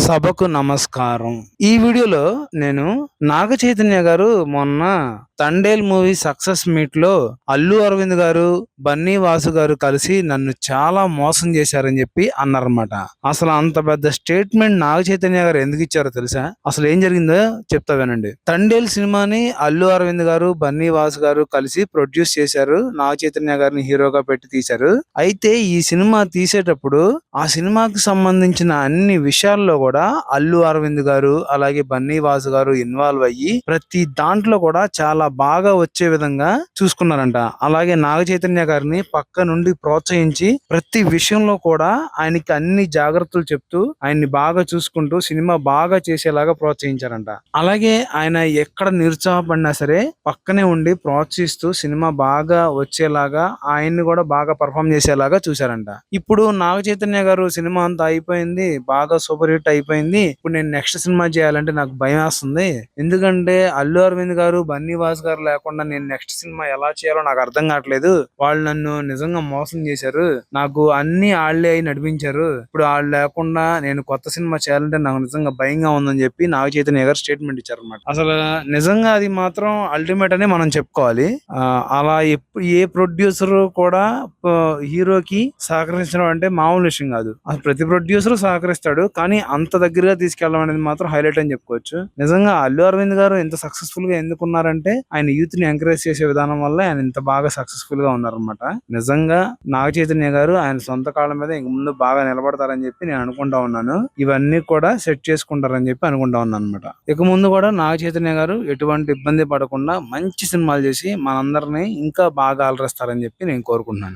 సభకు నమస్కారం. ఈ వీడియోలో నేను నాగ చైతన్య గారు మొన్న 'తండేల్' మూవీ సక్సెస్ మీట్‌లో అల్లు అరవింద్ గారు, బన్నీ వాసు గారు కలిసి నన్ను చాలా మోసం చేశారని చెప్పి అన్నారన్నమాట. అసలు అంత పెద్ద స్టేట్మెంట్ నాగ చైతన్య గారు ఎందుకు ఇచ్చారో తెలుసా? అసలు ఏం జరిగిందో చెప్తా వినండి. 'తండేల్' సినిమాని అల్లు అరవింద్ గారు, బన్నీ వాసు గారు కలిసి ప్రొడ్యూస్ చేశారు. నాగ చైతన్య గారిని హీరోగా పెట్టి తీశారు. అయితే ఈ సినిమా తీసేటప్పుడు ఆ సినిమాకి సంబంధించిన అన్ని విషయాల్లో కూడా అల్లు అరవింద్ గారు అలాగే బన్నీ వాసు గారు ఇన్వాల్వ్ అయ్యి ప్రతి దాంట్లో కూడా చాలా బాగా వచ్చే విధంగా చూసుకున్నారంట. అలాగే నాగ చైతన్య గారిని పక్క నుండి ప్రోత్సహించి ప్రతి విషయంలో కూడా ఆయనకి అన్ని జాగ్రత్తలు చెప్తూ ఆయన్ని బాగా చూసుకుంటూ సినిమా బాగా చేసేలాగా ప్రోత్సహించారంట. అలాగే ఆయన ఎక్కడ నిరుత్సాహపడినా సరే పక్కనే ఉండి ప్రోత్సహిస్తూ సినిమా బాగా వచ్చేలాగా ఆయన్ని కూడా బాగా పర్ఫామ్ చేసేలాగా చూశారంట. ఇప్పుడు నాగ చైతన్య గారు సినిమా అంతా అయిపోయింది, బాగా సూపర్ హిట్ అయిపోయింది. ఇప్పుడు నేను నెక్స్ట్ సినిమా చేయాలంటే నాకు భయం వేస్తుంది. ఎందుకంటే అల్లు అరవింద్ గారు, బన్నీ వాసు గారు లేకుండా నేను నెక్స్ట్ సినిమా ఎలా చేయాలో నాకు అర్థం కావట్లేదు. వాళ్ళు నన్ను నిజంగా మోసం చేశారు. నాకు అన్ని ఆళ్లే అయి నడిపించారు. ఇప్పుడు వాళ్ళు లేకుండా నేను కొత్త సినిమా చేయాలంటే నాకు నిజంగా భయంగా ఉందని చెప్పి నాగ చైతన్య గారు స్టేట్మెంట్ ఇచ్చారన్నమాట. అసలు నిజంగా అది మాత్రం అల్టిమేట్ అని మనం చెప్పుకోవాలి. అలా ఏ ప్రొడ్యూసర్ కూడా హీరోకి సహకరించడం అంటే మామూలు విషయం కాదు. అసలు ప్రతి ప్రొడ్యూసర్ సహకరిస్తాడు, కానీ అంత దగ్గరగా తీసుకెళ్ళడం అనేది మాత్రం హైలైట్ అని చెప్పుకోవచ్చు. నిజంగా అల్లు అరవింద్ గారు ఎంత సక్సెస్ఫుల్ గా ఎందుకున్నారంటే ఆయన యూత్ ని ఎంకరేజ్ చేసే విధానం వల్ల ఆయన ఇంత బాగా సక్సెస్ఫుల్ గా ఉన్నారనమాట. నిజంగా నాగ చైతన్య గారు ఆయన సొంత కాళ్ళ మీద ఇంక ముందు బాగా నిలబడతారని చెప్పి నేను అనుకుంటా ఉన్నాను. ఇవన్నీ కూడా సెట్ చేసుకుంటారని చెప్పి అనుకుంటా ఉన్నాను అనమాట. ఇక ముందు కూడా నాగ చైతన్య గారు ఎటువంటి ఇబ్బంది పడకుండా మంచి సినిమాలు చేసి మనందరినీ ఇంకా బాగా అలరిస్తారని చెప్పి నేను కోరుకుంటున్నాను.